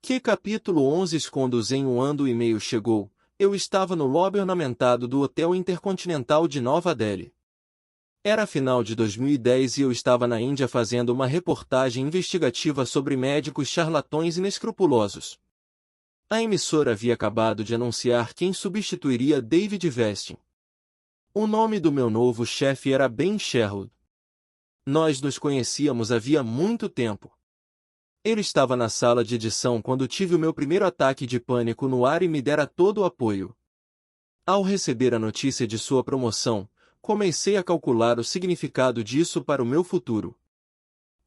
Que capítulo 11. Quando o Zen do e-mail chegou, eu estava no lobby ornamentado do Hotel Intercontinental de Nova Delhi. Era final de 2010 e eu estava na Índia fazendo uma reportagem investigativa sobre médicos charlatões inescrupulosos. A emissora havia acabado de anunciar quem substituiria David Vestin. O nome do meu novo chefe era Ben Sherwood. Nós nos conhecíamos havia muito tempo. Ele estava na sala de edição quando tive o meu primeiro ataque de pânico no ar e me dera todo o apoio. Ao receber a notícia de sua promoção, comecei a calcular o significado disso para o meu futuro.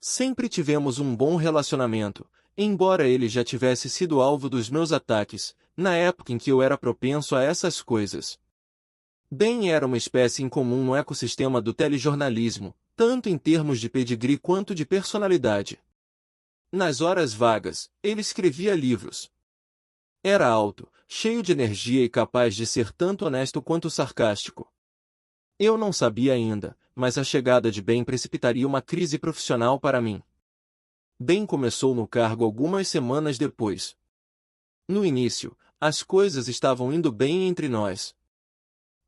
Sempre tivemos um bom relacionamento, embora ele já tivesse sido alvo dos meus ataques, na época em que eu era propenso a essas coisas. Ben era uma espécie incomum no ecossistema do telejornalismo, tanto em termos de pedigree quanto de personalidade. Nas horas vagas, ele escrevia livros. Era alto, cheio de energia e capaz de ser tanto honesto quanto sarcástico. Eu não sabia ainda, mas a chegada de Ben precipitaria uma crise profissional para mim. Ben começou no cargo algumas semanas depois. No início, as coisas estavam indo bem entre nós.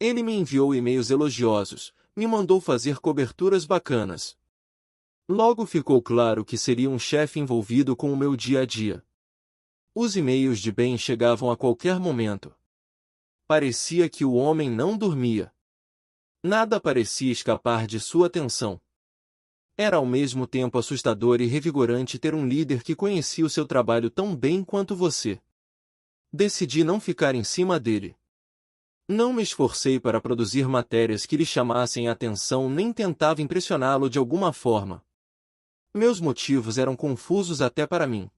Ele me enviou e-mails elogiosos, me mandou fazer coberturas bacanas. Logo ficou claro que seria um chefe envolvido com o meu dia a dia. Os e-mails de Ben chegavam a qualquer momento. Parecia que o homem não dormia. Nada parecia escapar de sua atenção. Era ao mesmo tempo assustador e revigorante ter um líder que conhecia o seu trabalho tão bem quanto você. Decidi não ficar em cima dele. Não me esforcei para produzir matérias que lhe chamassem a atenção nem tentava impressioná-lo de alguma forma. Meus motivos eram confusos até para mim.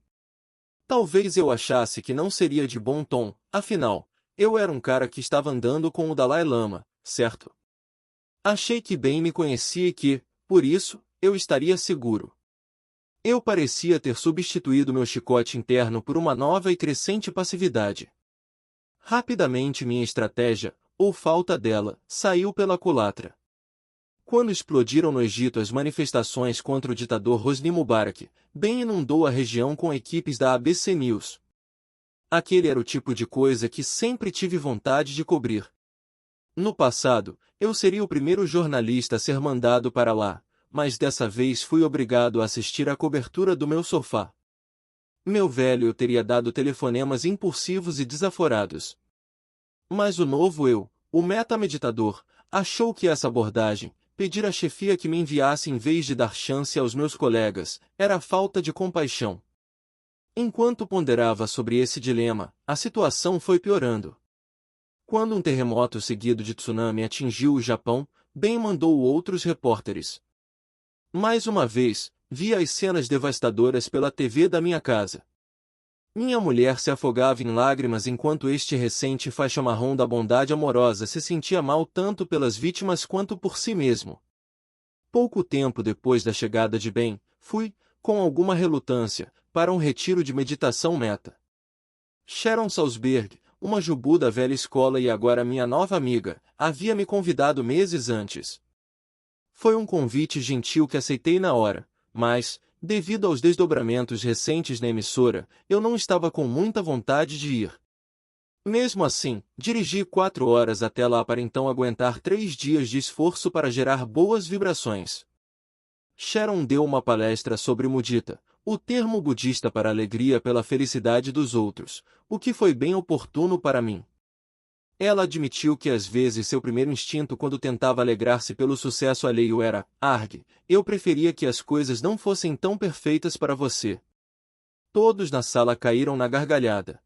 Talvez eu achasse que não seria de bom tom, afinal, eu era um cara que estava andando com o Dalai Lama, certo? Achei que Ben me conhecia e que, por isso, eu estaria seguro. Eu parecia ter substituído meu chicote interno por uma nova e crescente passividade. Rapidamente minha estratégia, ou falta dela, saiu pela culatra. Quando explodiram no Egito as manifestações contra o ditador Hosni Mubarak, Ben inundou a região com equipes da ABC News. Aquele era o tipo de coisa que sempre tive vontade de cobrir. No passado, eu seria o primeiro jornalista a ser mandado para lá, mas dessa vez fui obrigado a assistir à cobertura do meu sofá. Meu velho eu teria dado telefonemas impulsivos e desaforados. Mas o novo eu, o metameditador, achou que essa abordagem, pedir à chefia que me enviasse em vez de dar chance aos meus colegas, era falta de compaixão. Enquanto ponderava sobre esse dilema, a situação foi piorando. Quando um terremoto seguido de tsunami atingiu o Japão, Ben mandou outros repórteres. Mais uma vez, vi as cenas devastadoras pela TV da minha casa. Minha mulher se afogava em lágrimas enquanto este recente faixa marrom da bondade amorosa se sentia mal tanto pelas vítimas quanto por si mesmo. Pouco tempo depois da chegada de Ben, fui, com alguma relutância, para um retiro de meditação meta. Sharon Salzberg, uma jubu da velha escola e agora minha nova amiga, havia me convidado meses antes. Foi um convite gentil que aceitei na hora, mas, devido aos desdobramentos recentes na emissora, eu não estava com muita vontade de ir. Mesmo assim, dirigi 4 horas até lá para então aguentar 3 dias de esforço para gerar boas vibrações. Sharon deu uma palestra sobre mudita, o termo budista para alegria pela felicidade dos outros, o que foi bem oportuno para mim. Ela admitiu que às vezes seu primeiro instinto quando tentava alegrar-se pelo sucesso alheio era, argue, eu preferia que as coisas não fossem tão perfeitas para você. Todos na sala caíram na gargalhada.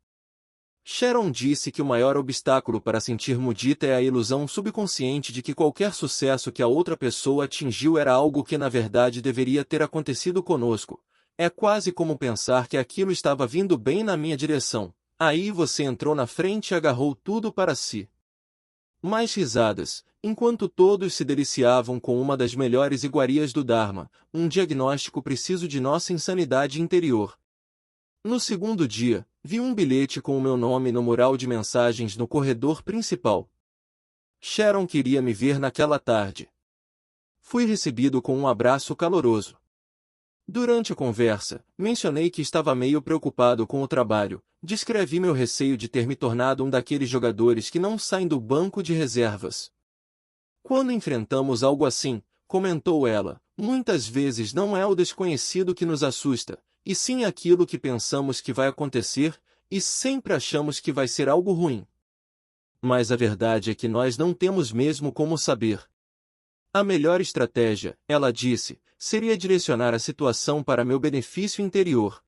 Sharon disse que o maior obstáculo para sentir mudita é a ilusão subconsciente de que qualquer sucesso que a outra pessoa atingiu era algo que na verdade deveria ter acontecido conosco. É quase como pensar que aquilo estava vindo bem na minha direção. Aí você entrou na frente e agarrou tudo para si. Mais risadas, enquanto todos se deliciavam com uma das melhores iguarias do Dharma, um diagnóstico preciso de nossa insanidade interior. No segundo dia, vi um bilhete com o meu nome no mural de mensagens no corredor principal. Sharon queria me ver naquela tarde. Fui recebido com um abraço caloroso. Durante a conversa, mencionei que estava meio preocupado com o trabalho, descrevi meu receio de ter me tornado um daqueles jogadores que não saem do banco de reservas. Quando enfrentamos algo assim, comentou ela, muitas vezes não é o desconhecido que nos assusta, e sim aquilo que pensamos que vai acontecer, e sempre achamos que vai ser algo ruim. Mas a verdade é que nós não temos mesmo como saber. A melhor estratégia, ela disse, seria direcionar a situação para meu benefício interior.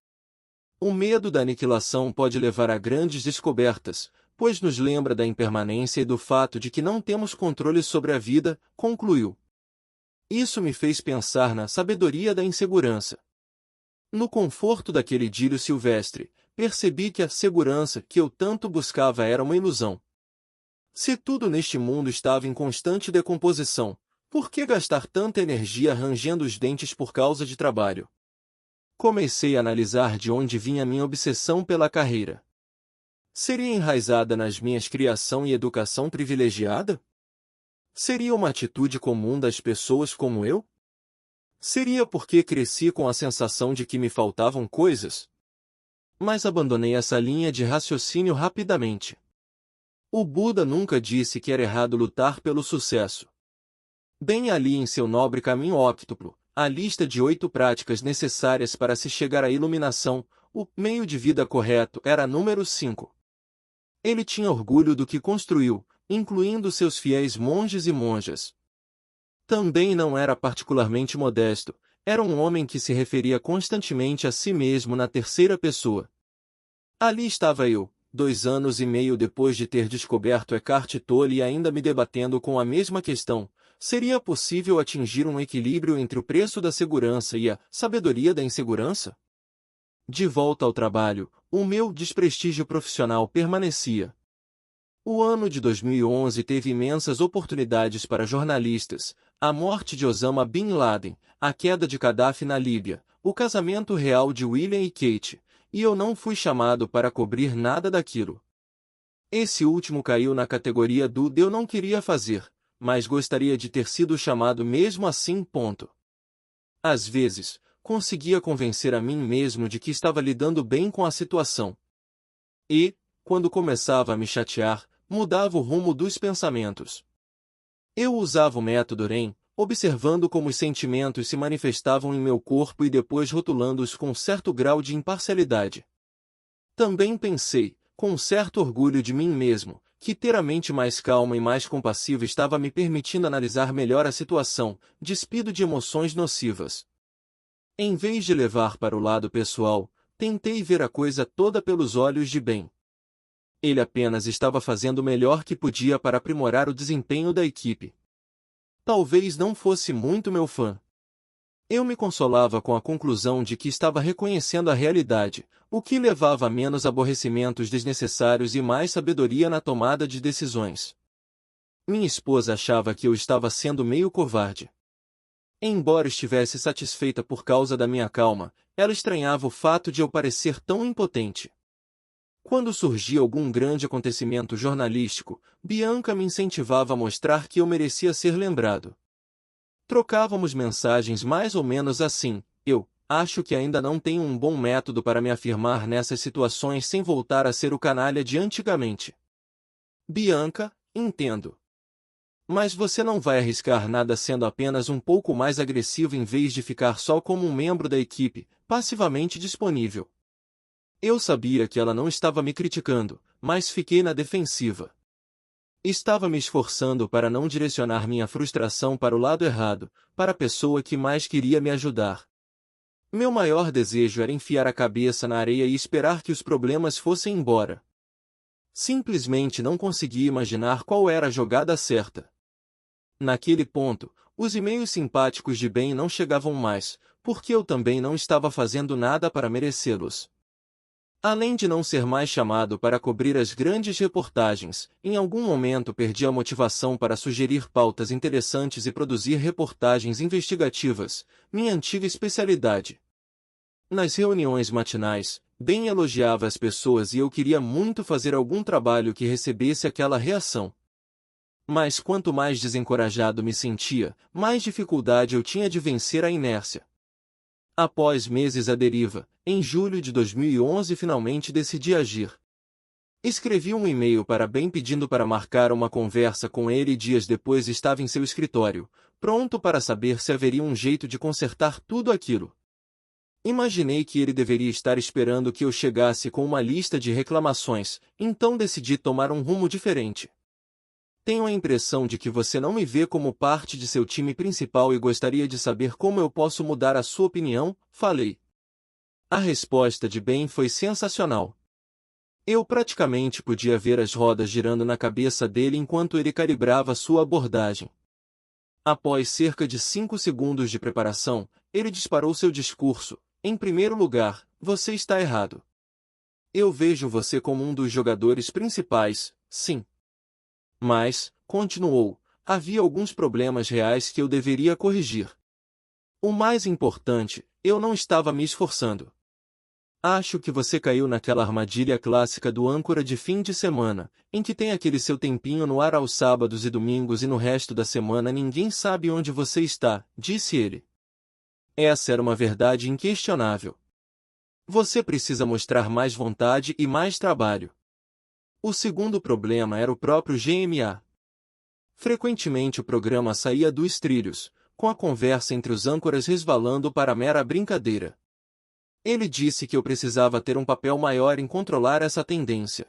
O medo da aniquilação pode levar a grandes descobertas, pois nos lembra da impermanência e do fato de que não temos controle sobre a vida, concluiu. Isso me fez pensar na sabedoria da insegurança. No conforto daquele idílio silvestre, percebi que a segurança que eu tanto buscava era uma ilusão. Se tudo neste mundo estava em constante decomposição, por que gastar tanta energia rangendo os dentes por causa de trabalho? Comecei a analisar de onde vinha minha obsessão pela carreira. Seria enraizada nas minhas criação e educação privilegiada? Seria uma atitude comum das pessoas como eu? Seria porque cresci com a sensação de que me faltavam coisas? Mas abandonei essa linha de raciocínio rapidamente. O Buda nunca disse que era errado lutar pelo sucesso. Bem ali em seu nobre caminho óctuplo, a lista de 8 práticas necessárias para se chegar à iluminação, o meio de vida correto era a número 5. Ele tinha orgulho do que construiu, incluindo seus fiéis monges e monjas. Também não era particularmente modesto, era um homem que se referia constantemente a si mesmo na terceira pessoa. Ali estava eu, 2 anos e meio depois de ter descoberto Eckhart Tolle e ainda me debatendo com a mesma questão. Seria possível atingir um equilíbrio entre o preço da segurança e a sabedoria da insegurança? De volta ao trabalho, o meu desprestígio profissional permanecia. O ano de 2011 teve imensas oportunidades para jornalistas, a morte de Osama Bin Laden, a queda de Gaddafi na Líbia, o casamento real de William e Kate, e eu não fui chamado para cobrir nada daquilo. Esse último caiu na categoria do eu não queria fazer, mas gostaria de ter sido chamado mesmo assim. Às vezes, conseguia convencer a mim mesmo de que estava lidando bem com a situação. E, quando começava a me chatear, mudava o rumo dos pensamentos. Eu usava o método REM, observando como os sentimentos se manifestavam em meu corpo e depois rotulando-os com certo grau de imparcialidade. Também pensei, com certo orgulho de mim mesmo, que ter a mente mais calma e mais compassiva estava me permitindo analisar melhor a situação, despido de emoções nocivas. Em vez de levar para o lado pessoal, tentei ver a coisa toda pelos olhos de Ben. Ele apenas estava fazendo o melhor que podia para aprimorar o desempenho da equipe. Talvez não fosse muito meu fã. Eu me consolava com a conclusão de que estava reconhecendo a realidade, o que levava a menos aborrecimentos desnecessários e mais sabedoria na tomada de decisões. Minha esposa achava que eu estava sendo meio covarde. Embora estivesse satisfeita por causa da minha calma, ela estranhava o fato de eu parecer tão impotente. Quando surgia algum grande acontecimento jornalístico, Bianca me incentivava a mostrar que eu merecia ser lembrado. Trocávamos mensagens mais ou menos assim: eu acho que ainda não tenho um bom método para me afirmar nessas situações sem voltar a ser o canalha de antigamente. Bianca, entendo. Mas você não vai arriscar nada sendo apenas um pouco mais agressivo em vez de ficar só como um membro da equipe, passivamente disponível. Eu sabia que ela não estava me criticando, mas fiquei na defensiva. Estava me esforçando para não direcionar minha frustração para o lado errado, para a pessoa que mais queria me ajudar. Meu maior desejo era enfiar a cabeça na areia e esperar que os problemas fossem embora. Simplesmente não conseguia imaginar qual era a jogada certa. Naquele ponto, os e-mails simpáticos de Ben não chegavam mais, porque eu também não estava fazendo nada para merecê-los. Além de não ser mais chamado para cobrir as grandes reportagens, em algum momento perdi a motivação para sugerir pautas interessantes e produzir reportagens investigativas, minha antiga especialidade. Nas reuniões matinais, Ben elogiava as pessoas e eu queria muito fazer algum trabalho que recebesse aquela reação. Mas quanto mais desencorajado me sentia, mais dificuldade eu tinha de vencer a inércia. Após meses à deriva, em julho de 2011 finalmente decidi agir. Escrevi um e-mail para Ben pedindo para marcar uma conversa com ele e dias depois estava em seu escritório, pronto para saber se haveria um jeito de consertar tudo aquilo. Imaginei que ele deveria estar esperando que eu chegasse com uma lista de reclamações, então decidi tomar um rumo diferente. Tenho a impressão de que você não me vê como parte de seu time principal e gostaria de saber como eu posso mudar a sua opinião, falei. A resposta de Ben foi sensacional. Eu praticamente podia ver as rodas girando na cabeça dele enquanto ele calibrava sua abordagem. Após cerca de 5 segundos de preparação, ele disparou seu discurso. Em primeiro lugar, você está errado. Eu vejo você como um dos jogadores principais, sim. Mas, continuou, havia alguns problemas reais que eu deveria corrigir. O mais importante, eu não estava me esforçando. Acho que você caiu naquela armadilha clássica do âncora de fim de semana, em que tem aquele seu tempinho no ar aos sábados e domingos e no resto da semana ninguém sabe onde você está, disse ele. Essa era uma verdade inquestionável. Você precisa mostrar mais vontade e mais trabalho. O segundo problema era o próprio GMA. Frequentemente o programa saía dos trilhos, com a conversa entre os âncoras resvalando para mera brincadeira. Ele disse que eu precisava ter um papel maior em controlar essa tendência.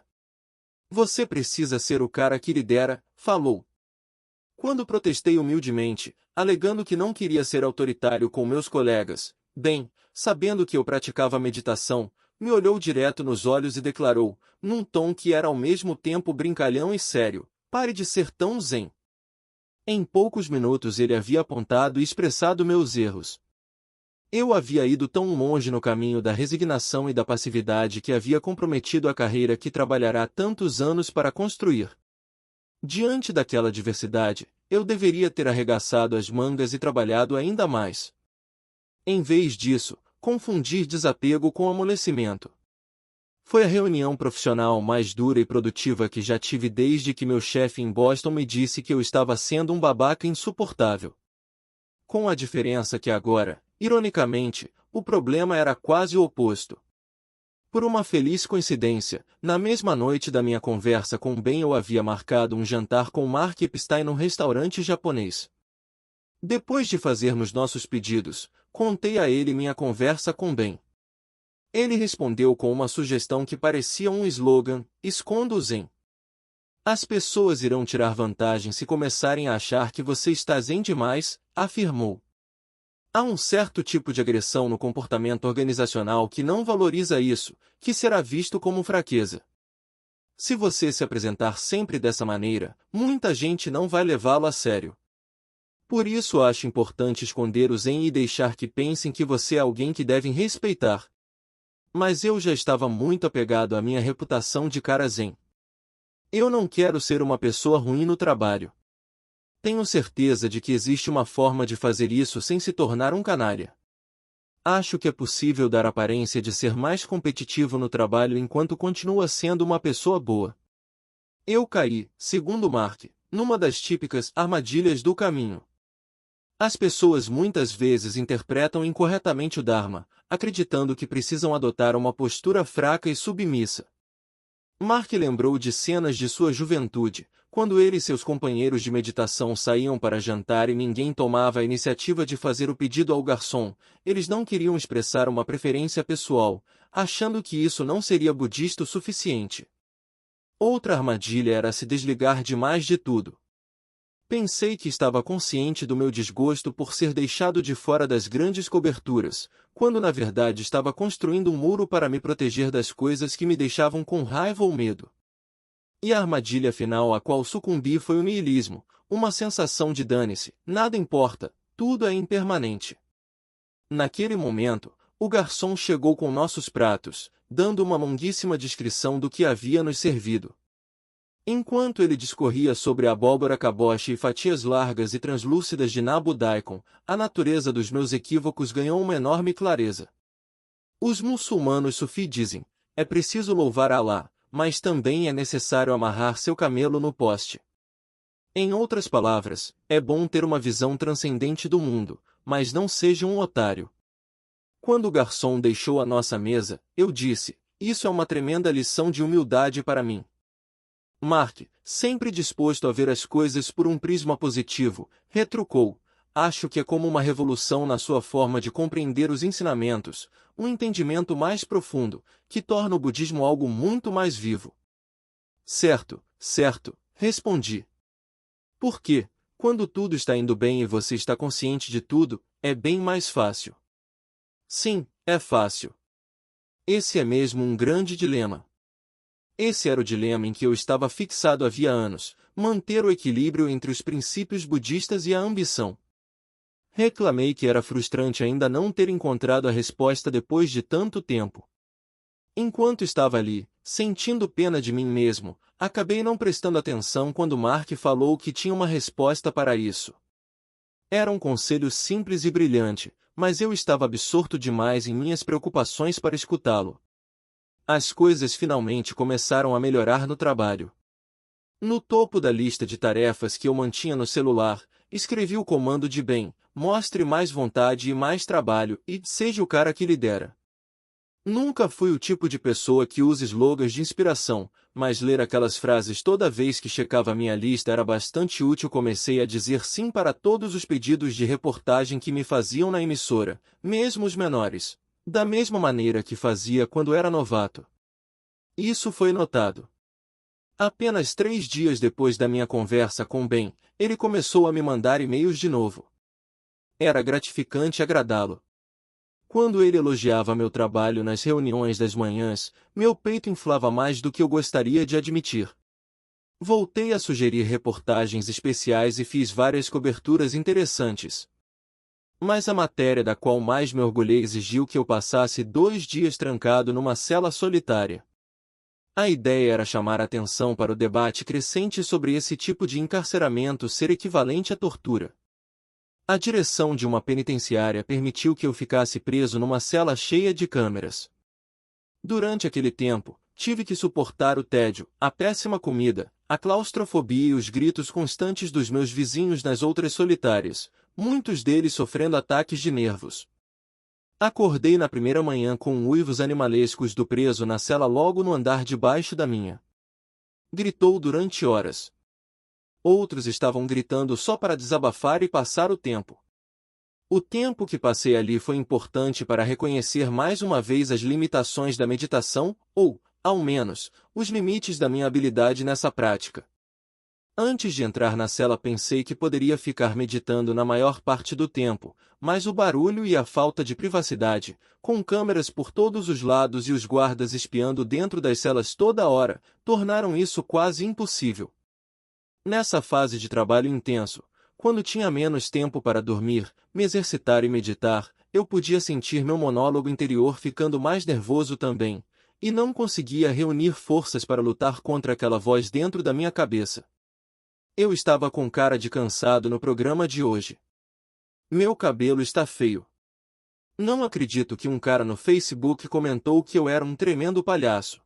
Você precisa ser o cara que lidera, falou. Quando protestei humildemente, alegando que não queria ser autoritário com meus colegas, Ben, sabendo que eu praticava meditação, me olhou direto nos olhos e declarou, num tom que era ao mesmo tempo brincalhão e sério, pare de ser tão zen. Em poucos minutos ele havia apontado e expressado meus erros. Eu havia ido tão longe no caminho da resignação e da passividade que havia comprometido a carreira que trabalhará tantos anos para construir. Diante daquela diversidade, eu deveria ter arregaçado as mangas e trabalhado ainda mais. Em vez disso, confundir desapego com amolecimento. Foi a reunião profissional mais dura e produtiva que já tive desde que meu chefe em Boston me disse que eu estava sendo um babaca insuportável. Com a diferença que agora, ironicamente, o problema era quase o oposto. Por uma feliz coincidência, na mesma noite da minha conversa com Ben eu havia marcado um jantar com Mark Epstein num restaurante japonês. Depois de fazermos nossos pedidos, contei a ele minha conversa com Ben. Ele respondeu com uma sugestão que parecia um slogan, esconda o zen. As pessoas irão tirar vantagem se começarem a achar que você está zen demais, afirmou. Há um certo tipo de agressão no comportamento organizacional que não valoriza isso, que será visto como fraqueza. Se você se apresentar sempre dessa maneira, muita gente não vai levá-lo a sério. Por isso acho importante esconder o zen e deixar que pensem que você é alguém que devem respeitar. Mas eu já estava muito apegado à minha reputação de cara zen. Eu não quero ser uma pessoa ruim no trabalho. Tenho certeza de que existe uma forma de fazer isso sem se tornar um canalha. Acho que é possível dar aparência de ser mais competitivo no trabalho enquanto continua sendo uma pessoa boa. Eu caí, segundo Mark, numa das típicas armadilhas do caminho. As pessoas muitas vezes interpretam incorretamente o Dharma, acreditando que precisam adotar uma postura fraca e submissa. Mark lembrou de cenas de sua juventude, quando ele e seus companheiros de meditação saíam para jantar e ninguém tomava a iniciativa de fazer o pedido ao garçom, eles não queriam expressar uma preferência pessoal, achando que isso não seria budista o suficiente. Outra armadilha era se desligar demais de tudo. Pensei que estava consciente do meu desgosto por ser deixado de fora das grandes coberturas, quando na verdade estava construindo um muro para me proteger das coisas que me deixavam com raiva ou medo. E a armadilha final a qual sucumbi foi o niilismo, uma sensação de dane-se, nada importa, tudo é impermanente. Naquele momento, o garçom chegou com nossos pratos, dando uma longuíssima descrição do que havia nos servido. Enquanto ele discorria sobre a abóbora caboche e fatias largas e translúcidas de nabu daikon, a natureza dos meus equívocos ganhou uma enorme clareza. Os muçulmanos sufi dizem, é preciso louvar Alá, mas também é necessário amarrar seu camelo no poste. Em outras palavras, é bom ter uma visão transcendente do mundo, mas não seja um otário. Quando o garçom deixou a nossa mesa, eu disse: "Isso é uma tremenda lição de humildade para mim." Mark, sempre disposto a ver as coisas por um prisma positivo, retrucou: "Acho que é como uma revolução na sua forma de compreender os ensinamentos, um entendimento mais profundo, que torna o budismo algo muito mais vivo." "Certo, certo", respondi. Porque, quando tudo está indo bem e você está consciente de tudo, é bem mais fácil. Sim, é fácil. Esse é mesmo um grande dilema. Esse era o dilema em que eu estava fixado havia anos, manter o equilíbrio entre os princípios budistas e a ambição. Reclamei que era frustrante ainda não ter encontrado a resposta depois de tanto tempo. Enquanto estava ali, sentindo pena de mim mesmo, acabei não prestando atenção quando Mark falou que tinha uma resposta para isso. Era um conselho simples e brilhante, mas eu estava absorto demais em minhas preocupações para escutá-lo. As coisas finalmente começaram a melhorar no trabalho. No topo da lista de tarefas que eu mantinha no celular, escrevi o comando de bem: mostre mais vontade e mais trabalho, e seja o cara que lidera. Nunca fui o tipo de pessoa que usa slogans de inspiração, mas ler aquelas frases toda vez que checava minha lista era bastante útil. Comecei a dizer sim para todos os pedidos de reportagem que me faziam na emissora, mesmo os menores, da mesma maneira que fazia quando era novato. Isso foi notado. Apenas 3 dias depois da minha conversa com Ben, ele começou a me mandar e-mails de novo. Era gratificante agradá-lo. Quando ele elogiava meu trabalho nas reuniões das manhãs, meu peito inflava mais do que eu gostaria de admitir. Voltei a sugerir reportagens especiais e fiz várias coberturas interessantes. Mas a matéria da qual mais me orgulhei exigiu que eu passasse 2 dias trancado numa cela solitária. A ideia era chamar atenção para o debate crescente sobre esse tipo de encarceramento ser equivalente à tortura. A direção de uma penitenciária permitiu que eu ficasse preso numa cela cheia de câmeras. Durante aquele tempo, tive que suportar o tédio, a péssima comida, a claustrofobia e os gritos constantes dos meus vizinhos nas outras solitárias, muitos deles sofrendo ataques de nervos. Acordei na primeira manhã com uivos animalescos do preso na cela logo no andar de baixo da minha. Gritou durante horas. Outros estavam gritando só para desabafar e passar o tempo. O tempo que passei ali foi importante para reconhecer mais uma vez as limitações da meditação, ou, ao menos, os limites da minha habilidade nessa prática. Antes de entrar na cela pensei que poderia ficar meditando na maior parte do tempo, mas o barulho e a falta de privacidade, com câmeras por todos os lados e os guardas espiando dentro das celas toda hora, tornaram isso quase impossível. Nessa fase de trabalho intenso, quando tinha menos tempo para dormir, me exercitar e meditar, eu podia sentir meu monólogo interior ficando mais nervoso também, e não conseguia reunir forças para lutar contra aquela voz dentro da minha cabeça. Eu estava com cara de cansado no programa de hoje. Meu cabelo está feio. Não acredito que um cara no Facebook comentou que eu era um tremendo palhaço.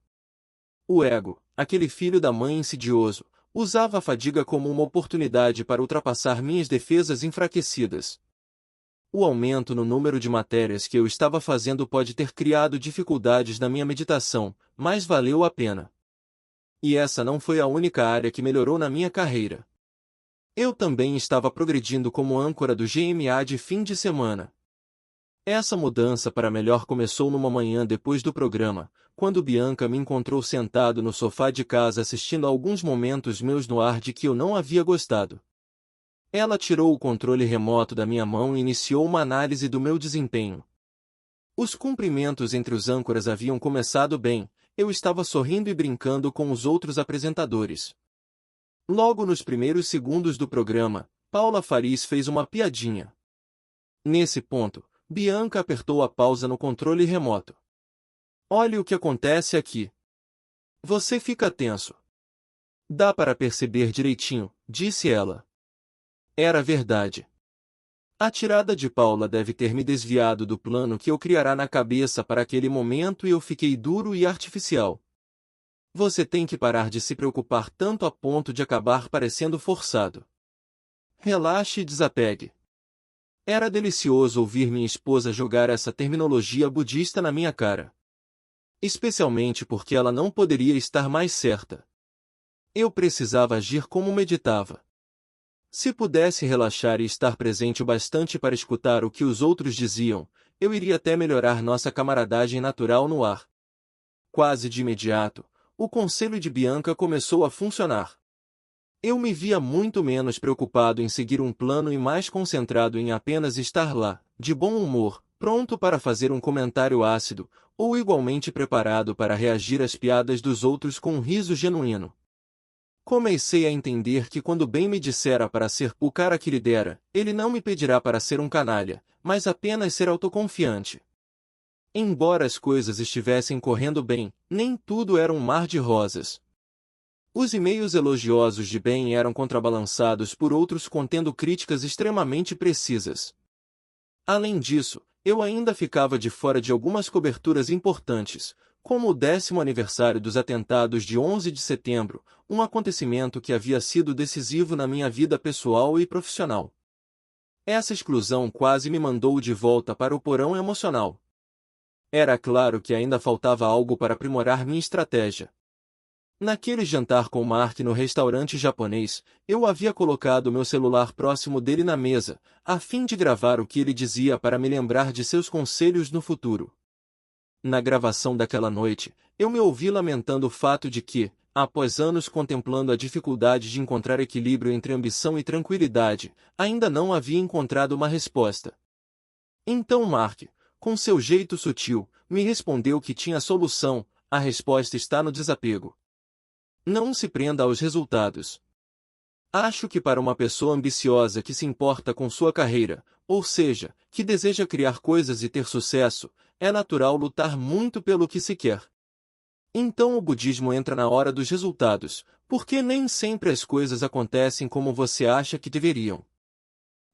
O ego, aquele filho da mãe insidioso, usava a fadiga como uma oportunidade para ultrapassar minhas defesas enfraquecidas. O aumento no número de matérias que eu estava fazendo pode ter criado dificuldades na minha meditação, mas valeu a pena. E essa não foi a única área que melhorou na minha carreira. Eu também estava progredindo como âncora do GMA de fim de semana. Essa mudança para melhor começou numa manhã depois do programa, quando Bianca me encontrou sentado no sofá de casa assistindo a alguns momentos meus no ar de que eu não havia gostado. Ela tirou o controle remoto da minha mão e iniciou uma análise do meu desempenho. Os cumprimentos entre os âncoras haviam começado bem, eu estava sorrindo e brincando com os outros apresentadores. Logo nos primeiros segundos do programa, Paula Faris fez uma piadinha. Nesse ponto, Bianca apertou a pausa no controle remoto. Olhe o que acontece aqui. Você fica tenso. Dá para perceber direitinho, disse ela. Era verdade. A tirada de Paula deve ter me desviado do plano que eu criara na cabeça para aquele momento e eu fiquei duro e artificial. Você tem que parar de se preocupar tanto a ponto de acabar parecendo forçado. Relaxe e desapegue. Era delicioso ouvir minha esposa jogar essa terminologia budista na minha cara. Especialmente porque ela não poderia estar mais certa. Eu precisava agir como meditava. Se pudesse relaxar e estar presente o bastante para escutar o que os outros diziam, eu iria até melhorar nossa camaradagem natural no ar. Quase de imediato, o conselho de Bianca começou a funcionar. Eu me via muito menos preocupado em seguir um plano e mais concentrado em apenas estar lá, de bom humor, pronto para fazer um comentário ácido, ou igualmente preparado para reagir às piadas dos outros com um riso genuíno. Comecei a entender que quando bem me dissera para ser o cara que lidera, ele não me pedirá para ser um canalha, mas apenas ser autoconfiante. Embora as coisas estivessem correndo bem, nem tudo era um mar de rosas. Os e-mails elogiosos de Ben eram contrabalançados por outros contendo críticas extremamente precisas. Além disso, eu ainda ficava de fora de algumas coberturas importantes, como o 10º aniversário dos atentados de 11 de setembro, um acontecimento que havia sido decisivo na minha vida pessoal e profissional. Essa exclusão quase me mandou de volta para o porão emocional. Era claro que ainda faltava algo para aprimorar minha estratégia. Naquele jantar com Mark no restaurante japonês, eu havia colocado meu celular próximo dele na mesa, a fim de gravar o que ele dizia para me lembrar de seus conselhos no futuro. Na gravação daquela noite, eu me ouvi lamentando o fato de que, após anos contemplando a dificuldade de encontrar equilíbrio entre ambição e tranquilidade, ainda não havia encontrado uma resposta. Então Mark, com seu jeito sutil, me respondeu que tinha a solução: a resposta está no desapego. Não se prenda aos resultados. Acho que para uma pessoa ambiciosa que se importa com sua carreira, ou seja, que deseja criar coisas e ter sucesso, é natural lutar muito pelo que se quer. Então o budismo entra na hora dos resultados, porque nem sempre as coisas acontecem como você acha que deveriam.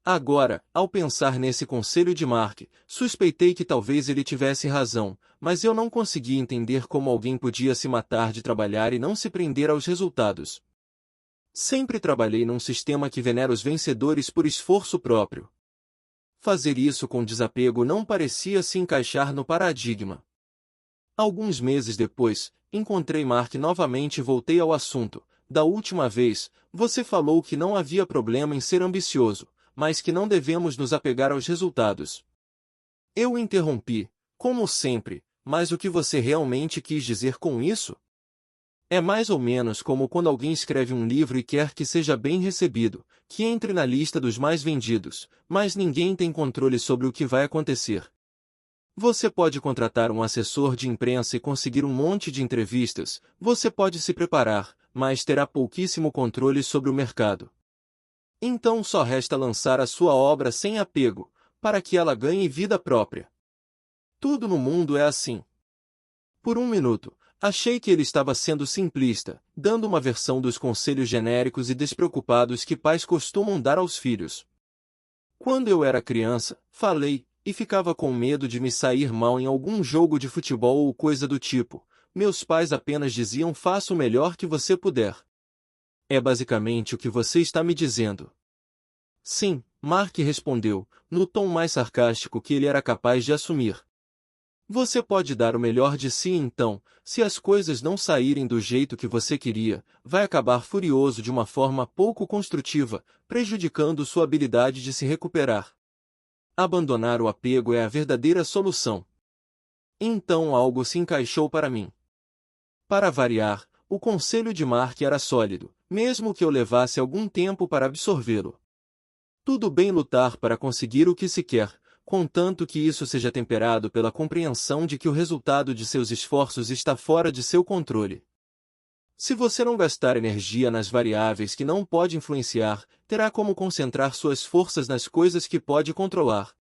Agora, ao pensar nesse conselho de Mark, suspeitei que talvez ele tivesse razão, mas eu não conseguia entender como alguém podia se matar de trabalhar e não se prender aos resultados. Sempre trabalhei num sistema que venera os vencedores por esforço próprio. Fazer isso com desapego não parecia se encaixar no paradigma. Alguns meses depois, encontrei Mark novamente e voltei ao assunto. Da última vez, você falou que não havia problema em ser ambicioso, mas que não devemos nos apegar aos resultados. Eu interrompi, como sempre, mas o que você realmente quis dizer com isso? É mais ou menos como quando alguém escreve um livro e quer que seja bem recebido, que entre na lista dos mais vendidos, mas ninguém tem controle sobre o que vai acontecer. Você pode contratar um assessor de imprensa e conseguir um monte de entrevistas, você pode se preparar, mas terá pouquíssimo controle sobre o mercado. Então só resta lançar a sua obra sem apego, para que ela ganhe vida própria. Tudo no mundo é assim. Por um minuto, achei que ele estava sendo simplista, dando uma versão dos conselhos genéricos e despreocupados que pais costumam dar aos filhos. Quando eu era criança, falei, e ficava com medo de me sair mal em algum jogo de futebol ou coisa do tipo. Meus pais apenas diziam: faça o melhor que você puder. É basicamente o que você está me dizendo. Sim, Mark respondeu, no tom mais sarcástico que ele era capaz de assumir. Você pode dar o melhor de si então, se as coisas não saírem do jeito que você queria, vai acabar furioso de uma forma pouco construtiva, prejudicando sua habilidade de se recuperar. Abandonar o apego é a verdadeira solução. Então algo se encaixou para mim. Para variar, o conselho de Mark era sólido, mesmo que eu levasse algum tempo para absorvê-lo. Tudo bem lutar para conseguir o que se quer, contanto que isso seja temperado pela compreensão de que o resultado de seus esforços está fora de seu controle. Se você não gastar energia nas variáveis que não pode influenciar, terá como concentrar suas forças nas coisas que pode controlar.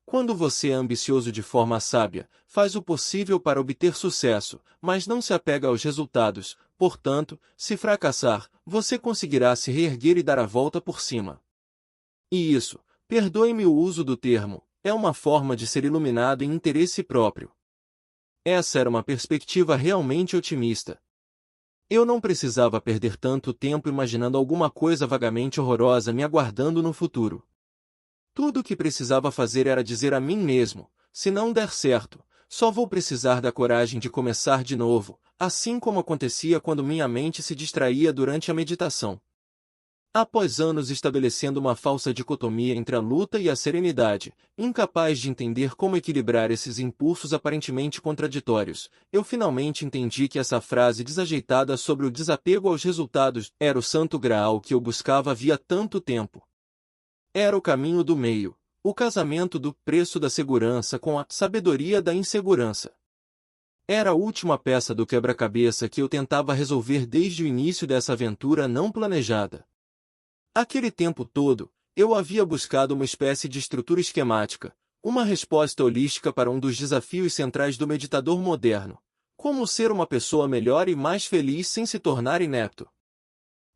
Quando você é ambicioso de forma sábia, faz o possível para obter sucesso, mas não se apega aos resultados, portanto, se fracassar, você conseguirá se reerguer e dar a volta por cima. E isso, perdoe-me o uso do termo, é uma forma de ser iluminado em interesse próprio. Essa era uma perspectiva realmente otimista. Eu não precisava perder tanto tempo imaginando alguma coisa vagamente horrorosa me aguardando no futuro. Tudo o que precisava fazer era dizer a mim mesmo: se não der certo, só vou precisar da coragem de começar de novo, assim como acontecia quando minha mente se distraía durante a meditação. Após anos estabelecendo uma falsa dicotomia entre a luta e a serenidade, incapaz de entender como equilibrar esses impulsos aparentemente contraditórios, eu finalmente entendi que essa frase desajeitada sobre o desapego aos resultados era o santo graal que eu buscava havia tanto tempo. Era o caminho do meio, o casamento do preço da segurança com a sabedoria da insegurança. Era a última peça do quebra-cabeça que eu tentava resolver desde o início dessa aventura não planejada. Aquele tempo todo, eu havia buscado uma espécie de estrutura esquemática, uma resposta holística para um dos desafios centrais do meditador moderno: como ser uma pessoa melhor e mais feliz sem se tornar inepto.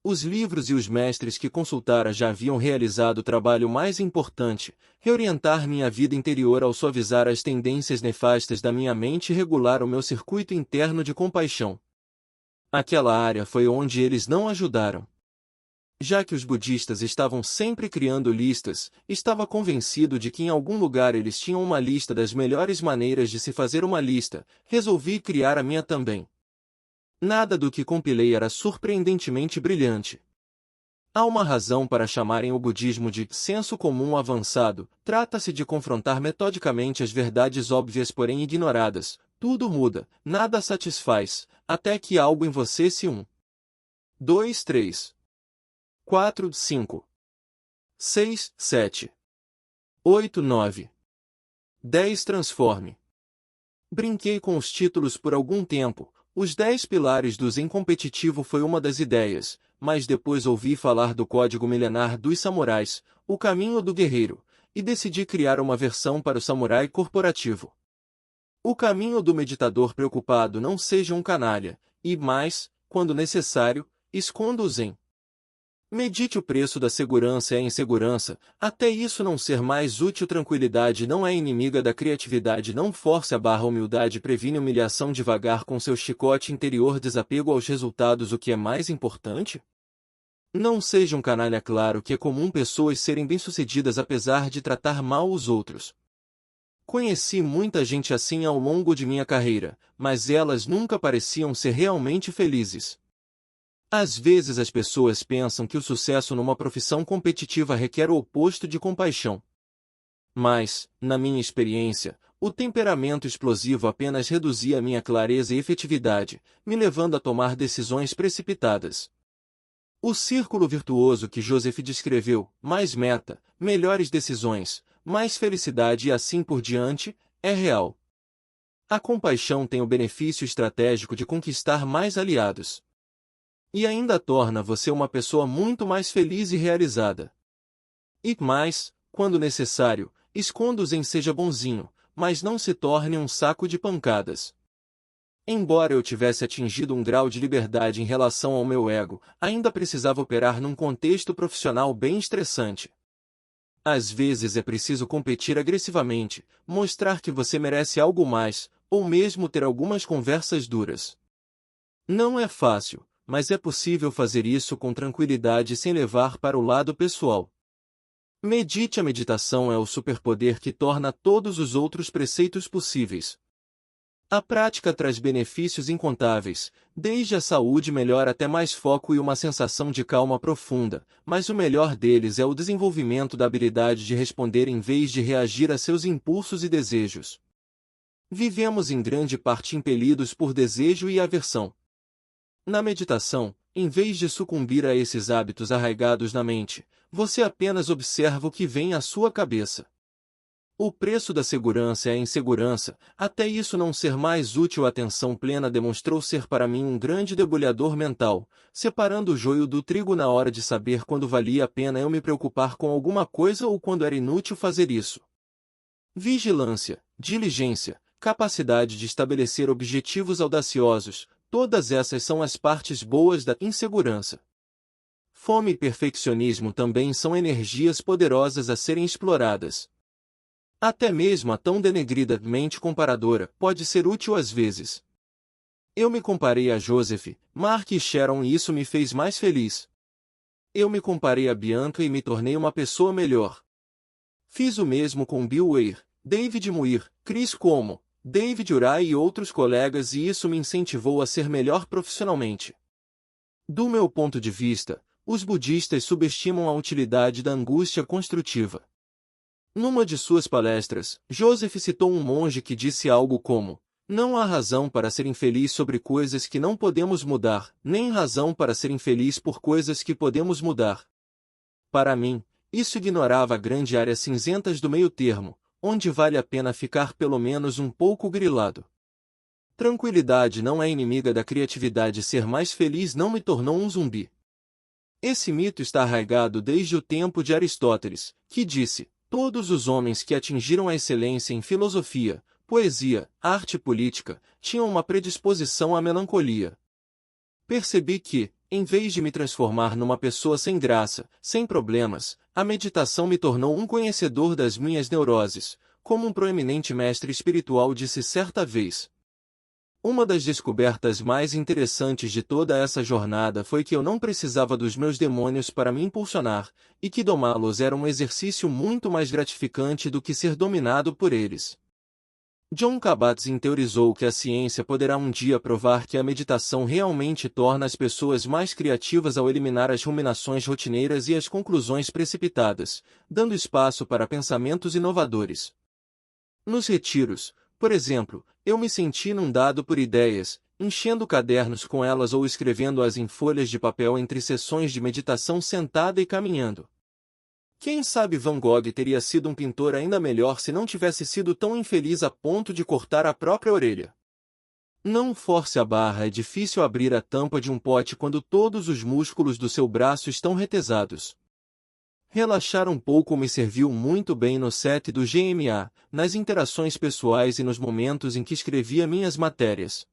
Os livros e os mestres que consultara já haviam realizado o trabalho mais importante: reorientar minha vida interior ao suavizar as tendências nefastas da minha mente e regular o meu circuito interno de compaixão. Aquela área foi onde eles não ajudaram. Já que os budistas estavam sempre criando listas, estava convencido de que em algum lugar eles tinham uma lista das melhores maneiras de se fazer uma lista, resolvi criar a minha também. Nada do que compilei era surpreendentemente brilhante. Há uma razão para chamarem o budismo de senso comum avançado: trata-se de confrontar metodicamente as verdades óbvias porém ignoradas. Tudo muda, nada satisfaz, até que algo em você se 2, 3, 4, 5, 6, 7, 8, 9, 10 transforme. Brinquei com os títulos por algum tempo. Os 10 pilares do Zen competitivo foi uma das ideias, mas depois ouvi falar do código milenar dos samurais, o caminho do guerreiro, e decidi criar uma versão para o samurai corporativo. O caminho do meditador preocupado: não seja um canalha, e mais, quando necessário, esconda o Zen. Medite o preço da segurança é a insegurança, até isso não ser mais útil. Tranquilidade não é inimiga da criatividade. Não force a barra. Humildade previne humilhação. Devagar com seu chicote interior. Desapego aos resultados. O que é mais importante? Não seja um canalha. Claro que é comum pessoas serem bem-sucedidas apesar de tratar mal os outros. Conheci muita gente assim ao longo de minha carreira, mas elas nunca pareciam ser realmente felizes. Às vezes as pessoas pensam que o sucesso numa profissão competitiva requer o oposto de compaixão. Mas, na minha experiência, o temperamento explosivo apenas reduzia minha clareza e efetividade, me levando a tomar decisões precipitadas. O círculo virtuoso que Joseph descreveu: mais meta, melhores decisões, mais felicidade e assim por diante, é real. A compaixão tem o benefício estratégico de conquistar mais aliados. E ainda torna você uma pessoa muito mais feliz e realizada. E mais, quando necessário, esconda-os em seja bonzinho, mas não se torne um saco de pancadas. Embora eu tivesse atingido um grau de liberdade em relação ao meu ego, ainda precisava operar num contexto profissional bem estressante. Às vezes é preciso competir agressivamente, mostrar que você merece algo mais, ou mesmo ter algumas conversas duras. Não é fácil, mas é possível fazer isso com tranquilidade sem levar para o lado pessoal. Medite. A meditação é o superpoder que torna todos os outros preceitos possíveis. A prática traz benefícios incontáveis, desde a saúde melhor até mais foco e uma sensação de calma profunda, mas o melhor deles é o desenvolvimento da habilidade de responder em vez de reagir a seus impulsos e desejos. Vivemos em grande parte impelidos por desejo e aversão. Na meditação, em vez de sucumbir a esses hábitos arraigados na mente, você apenas observa o que vem à sua cabeça. O preço da segurança é a insegurança. Até isso não ser mais útil. A atenção plena demonstrou ser para mim um grande debulhador mental, separando o joio do trigo na hora de saber quando valia a pena eu me preocupar com alguma coisa ou quando era inútil fazer isso. Vigilância, diligência, capacidade de estabelecer objetivos audaciosos, todas essas são as partes boas da insegurança. Fome e perfeccionismo também são energias poderosas a serem exploradas. Até mesmo a tão denegrida mente comparadora pode ser útil às vezes. Eu me comparei a Joseph, Mark e Sharon e isso me fez mais feliz. Eu me comparei a Bianca e me tornei uma pessoa melhor. Fiz o mesmo com Bill Weir, David Muir, Chris Como, David Uri e outros colegas, e isso me incentivou a ser melhor profissionalmente. Do meu ponto de vista, os budistas subestimam a utilidade da angústia construtiva. Numa de suas palestras, Joseph citou um monge que disse algo como: "Não há razão para ser infeliz sobre coisas que não podemos mudar, nem razão para ser infeliz por coisas que podemos mudar." Para mim, isso ignorava a grande área cinzentas do meio-termo, onde vale a pena ficar pelo menos um pouco grilado. Tranquilidade não é inimiga da criatividade. Ser mais feliz não me tornou um zumbi. Esse mito está arraigado desde o tempo de Aristóteles, que disse: todos os homens que atingiram a excelência em filosofia, poesia, arte e política, tinham uma predisposição à melancolia. Percebi que, em vez de me transformar numa pessoa sem graça, sem problemas, a meditação me tornou um conhecedor das minhas neuroses, como um proeminente mestre espiritual disse certa vez. Uma das descobertas mais interessantes de toda essa jornada foi que eu não precisava dos meus demônios para me impulsionar, e que domá-los era um exercício muito mais gratificante do que ser dominado por eles. John Kabat-Zinn teorizou que a ciência poderá um dia provar que a meditação realmente torna as pessoas mais criativas ao eliminar as ruminações rotineiras e as conclusões precipitadas, dando espaço para pensamentos inovadores. Nos retiros, por exemplo, eu me senti inundado por ideias, enchendo cadernos com elas ou escrevendo-as em folhas de papel entre sessões de meditação sentada e caminhando. Quem sabe Van Gogh teria sido um pintor ainda melhor se não tivesse sido tão infeliz a ponto de cortar a própria orelha. Não force a barra. É difícil abrir a tampa de um pote quando todos os músculos do seu braço estão retesados. Relaxar um pouco me serviu muito bem no set do GMA, nas interações pessoais e nos momentos em que escrevia minhas matérias.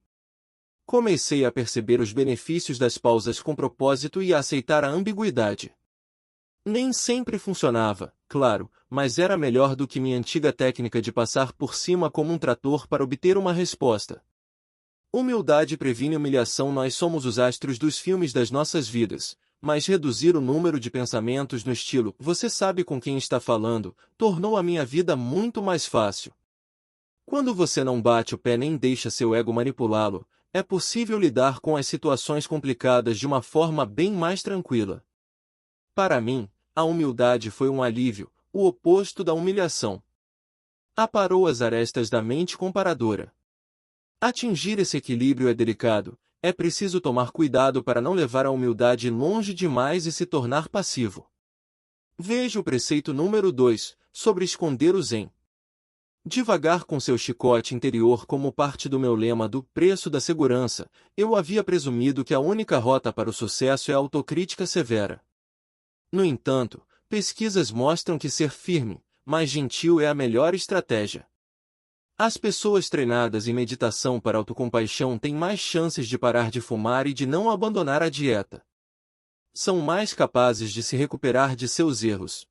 Comecei a perceber os benefícios das pausas com propósito e a aceitar a ambiguidade. Nem sempre funcionava, claro, mas era melhor do que minha antiga técnica de passar por cima como um trator para obter uma resposta. Humildade previne humilhação. Nós somos os astros dos filmes das nossas vidas, mas reduzir o número de pensamentos no estilo "você sabe com quem está falando" tornou a minha vida muito mais fácil. Quando você não bate o pé nem deixa seu ego manipulá-lo, é possível lidar com as situações complicadas de uma forma bem mais tranquila. Para mim, a humildade foi um alívio, o oposto da humilhação. Aparou as arestas da mente comparadora. Atingir esse equilíbrio é delicado, é preciso tomar cuidado para não levar a humildade longe demais e se tornar passivo. Veja o preceito número 2, sobre esconder o zen. Devagar com seu chicote interior. Como parte do meu lema do preço da segurança, eu havia presumido que a única rota para o sucesso é a autocrítica severa. No entanto, pesquisas mostram que ser firme, mas gentil é a melhor estratégia. As pessoas treinadas em meditação para autocompaixão têm mais chances de parar de fumar e de não abandonar a dieta. São mais capazes de se recuperar de seus erros.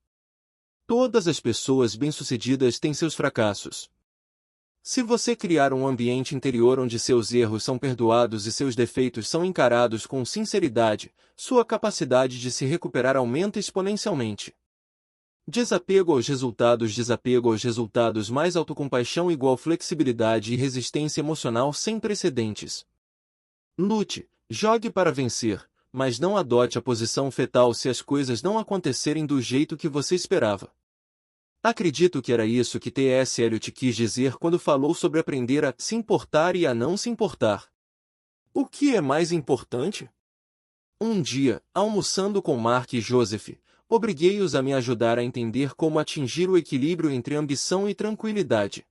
Todas as pessoas bem-sucedidas têm seus fracassos. Se você criar um ambiente interior onde seus erros são perdoados e seus defeitos são encarados com sinceridade, sua capacidade de se recuperar aumenta exponencialmente. Desapego aos resultados. Desapego aos resultados mais autocompaixão igual flexibilidade e resistência emocional sem precedentes. Lute, jogue para vencer, mas não adote a posição fetal se as coisas não acontecerem do jeito que você esperava. Acredito que era isso que T.S. Eliot quis dizer quando falou sobre aprender a se importar e a não se importar. O que é mais importante? Um dia, almoçando com Mark e Joseph, obriguei-os a me ajudar a entender como atingir o equilíbrio entre ambição e tranquilidade.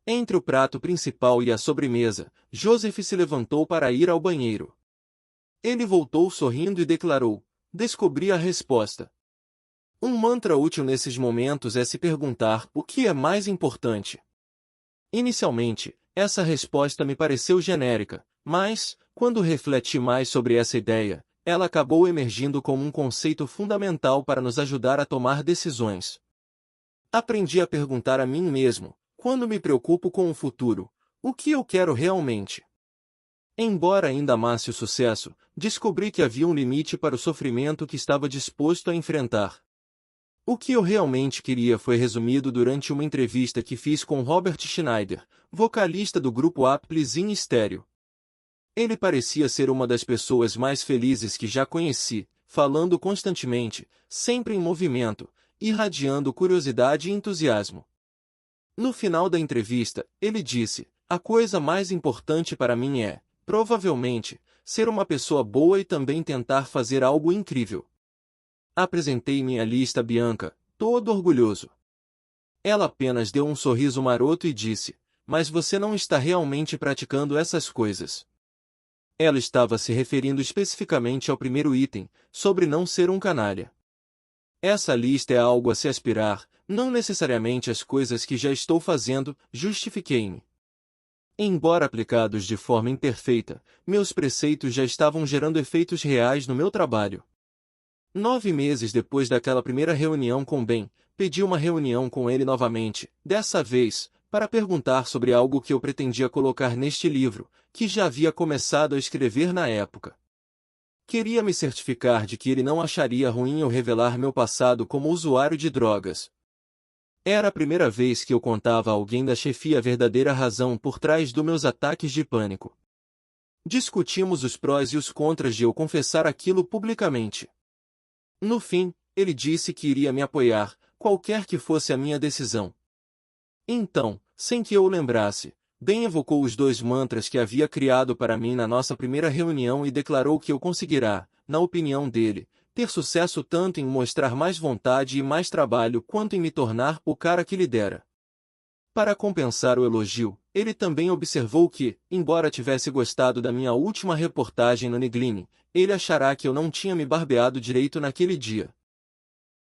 Entre o prato principal e a sobremesa, Joseph se levantou para ir ao banheiro. Ele voltou sorrindo e declarou: "Descobri a resposta." Um mantra útil nesses momentos é se perguntar o que é mais importante. Inicialmente, essa resposta me pareceu genérica, mas, quando refleti mais sobre essa ideia, ela acabou emergindo como um conceito fundamental para nos ajudar a tomar decisões. Aprendi a perguntar a mim mesmo, quando me preocupo com o futuro, o que eu quero realmente? Embora ainda amasse o sucesso, descobri que havia um limite para o sofrimento que estava disposto a enfrentar. O que eu realmente queria foi resumido durante uma entrevista que fiz com Robert Schneider, vocalista do grupo Apples in Stereo. Ele parecia ser uma das pessoas mais felizes que já conheci, falando constantemente, sempre em movimento, irradiando curiosidade e entusiasmo. No final da entrevista, ele disse: "A coisa mais importante para mim é, provavelmente, ser uma pessoa boa e também tentar fazer algo incrível." Apresentei minha lista a Bianca, todo orgulhoso. Ela apenas deu um sorriso maroto e disse: "Mas você não está realmente praticando essas coisas." Ela estava se referindo especificamente ao primeiro item, sobre não ser um canalha. Essa lista é algo a se aspirar, não necessariamente as coisas que já estou fazendo, justifiquei-me. Embora aplicados de forma imperfeita, meus preceitos já estavam gerando efeitos reais no meu trabalho. 9 meses depois daquela primeira reunião com Ben, pedi uma reunião com ele novamente, dessa vez, para perguntar sobre algo que eu pretendia colocar neste livro, que já havia começado a escrever na época. Queria me certificar de que ele não acharia ruim eu revelar meu passado como usuário de drogas. Era a primeira vez que eu contava a alguém da chefia a verdadeira razão por trás dos meus ataques de pânico. Discutimos os prós e os contras de eu confessar aquilo publicamente. No fim, ele disse que iria me apoiar, qualquer que fosse a minha decisão. Então, sem que eu o lembrasse, Ben evocou os 2 mantras que havia criado para mim na nossa primeira reunião e declarou que eu conseguirá, na opinião dele, ter sucesso tanto em mostrar mais vontade e mais trabalho quanto em me tornar o cara que lidera. Para compensar o elogio, ele também observou que, embora tivesse gostado da minha última reportagem no Negline, ele achará que eu não tinha me barbeado direito naquele dia.